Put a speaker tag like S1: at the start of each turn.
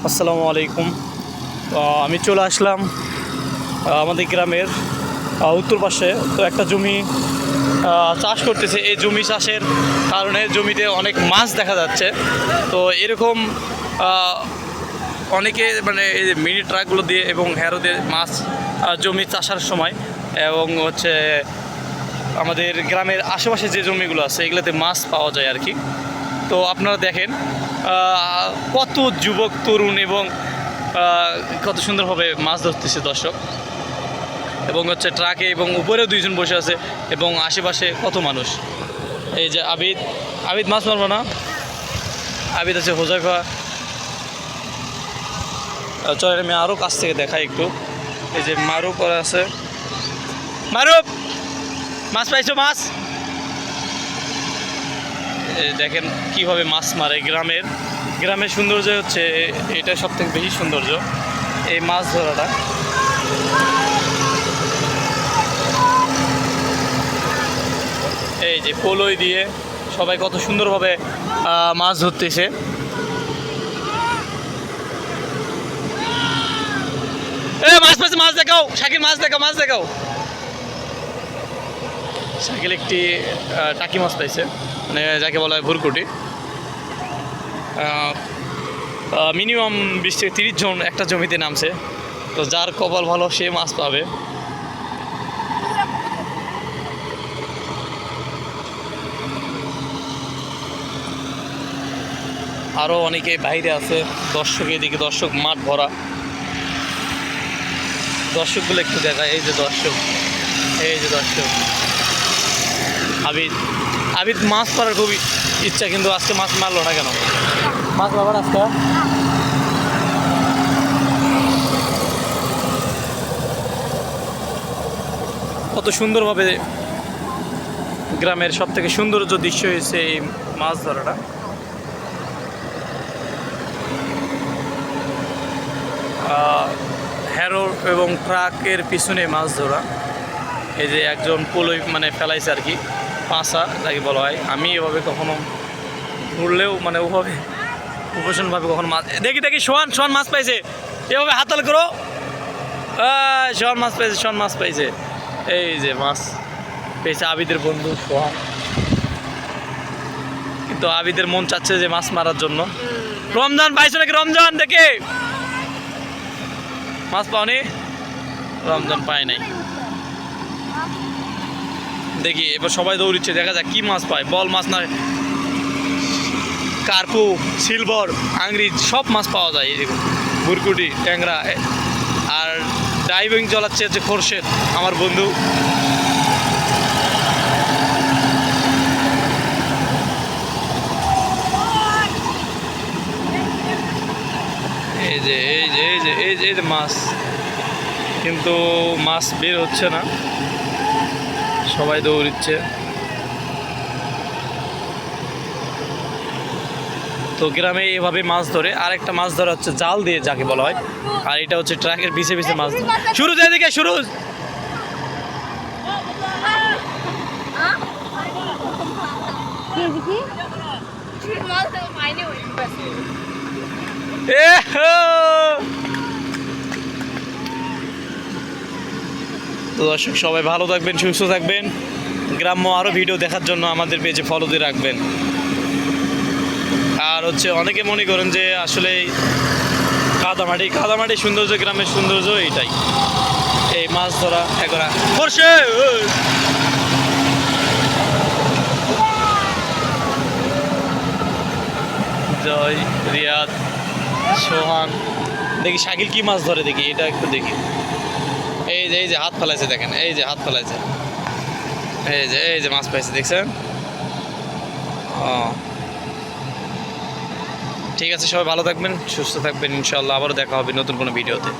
S1: আসসালামু আলাইকুম। আমি চলে আসলাম আমাদের গ্রামের উত্তর পাশে। তো একটা জমি চাষ করতেছে। এই জমি চাষের কারণে জমিতে অনেক মাছ দেখা যাচ্ছে। তো এরকম অনেকে মানে এই মিনি ট্রাকগুলো দিয়ে এবং হ্যারো দিয়ে মাছ জমি চাষার সময় এবং হচ্ছে আমাদের গ্রামের আশেপাশে যে জমিগুলো আছে এগুলোতে মাছ পাওয়া যায় আর কি। তো আপনারা দেখেন কত যুবক তরুণ এবং কত সুন্দরভাবে মাছ ধরতেছে দর্শক, এবং হচ্ছে ট্রাকে এবং উপরেও দুইজন বসে আছে এবং আশেপাশে কত মানুষ। এই যে আবিদ আবিদ মাছ মারবো না, আবিদ আছে, হোজাইফা। চলেন আমি আরও কাছ থেকে দেখাই একটু। এই যে মারুপ করা আছে, মারুপ মাছ পাইছো? মাছ দেখেন কিভাবে মাছ মারে। গ্রামের সৌন্দর্য হচ্ছে এটা, সবথেকে বেশি সৌন্দর্য এই মাছ ধরাটা। এই যে পোলই দিয়ে সবাই কত সুন্দরভাবে মাছ ধরতেছে। মাছ পাইছে, মাছ দেখাও শাকিল, মাছ দেখাও, মাছ দেখাও। শাকিল একটি টাকি মাছ পাইছে, মানে যাকে বলা হয় ভুরকুটি। মিনিমাম 20 থেকে 30 জন একটা জমিতে নামছে। তো যার কপাল ভালো সে মাছ পাবে। আরও অনেকে বাইরে আছে, দর্শক এদিকে দর্শক মাঠ ভরা। দর্শকগুলো একটু দেখায়। এই যে দর্শক, এই যে দর্শক। আবিদ মাছ মারার খুবই ইচ্ছা, কিন্তু আজকে মাছ মারলো না কেন? মাছ মারবার আজকে কত সুন্দরভাবে গ্রামের সবথেকে সৌন্দর্য দৃশ্য হয়েছে এই মাছ ধরাটা। হ্যারো এবং ট্রাকের পিছনে মাছ ধরা। এই যে একজন পোলই মানে ফেলাইছে আর কি, পাঁচা যাকে বলা হয়। আমি এভাবে কখনো ঘুরলেও মানে ওভাবে প্রফেশনভাবে কখনো মাছ দেখি। সোহান মাছ পাইছে, এভাবে হাতল করো। সোহান মাছ পাইছে, সোহান মাছ পাইছে। এই যে মাছ পেয়েছে আবিদের বন্ধু সোহান। কিন্তু আবিদের মন চাচ্ছে যে মাছ মারার জন্য। রমজান পাইছো নাকি? রমজান দেখে মাছ পাওনি? রমজান পায় নাই। দেখি এবার সবাই দৌড়িচ্ছে, দেখা যাক কি মাছ পায়। বল মাছ না, কার্পু, সিলভার, আংরিজ সব মাছ পাওয়া যায়। এই দেখুন ভুরকুটি, ট্যাংরা। আর ডাইভিং চালাচ্ছে হচ্ছে খোরশেদ আমার বন্ধু। এই যে এই যে এই যে এই যে এই যে মাছ, কিন্তু মাছ বের হচ্ছে না, সবাই দৌড়িচ্ছে। তো গ্রামে এভাবে মাছ ধরে। আর একটা মাছ ধরা হচ্ছে জাল দিয়ে, যাকে বলা হয়। আর এটা হচ্ছে ট্রাকের পিছে পিছে মাছ ধরে। শুরু এদিকে, শুরু। তো দর্শক সবাই ভালো থাকবেন, সুস্থ থাকবেন। গ্রাম্য আরও ভিডিও দেখার জন্য আমাদের পেজে ফলো দিয়ে রাখবেন। আর হচ্ছে অনেকে মনে করেন যে আসলে কাদামাটি সৌন্দর্য, গ্রামের সৌন্দর্য এইটাই, এই মাছ ধরা। একরা করছে জয়, রিয়াদ, সোহান। দেখি শাকিল কি মাছ ধরে, দেখি এটা একটু দেখি। এই যে হাত ফেলাইছে, দেখেন এই যে হাত ফেলাইছে। এই যে মাছ পাইছে, দেখছেন? ঠিক আছে, সবাই ভালো থাকবেন, সুস্থ থাকবেন। ইনশাআল্লাহ আবারও দেখা হবে নতুন কোনো ভিডিওতে।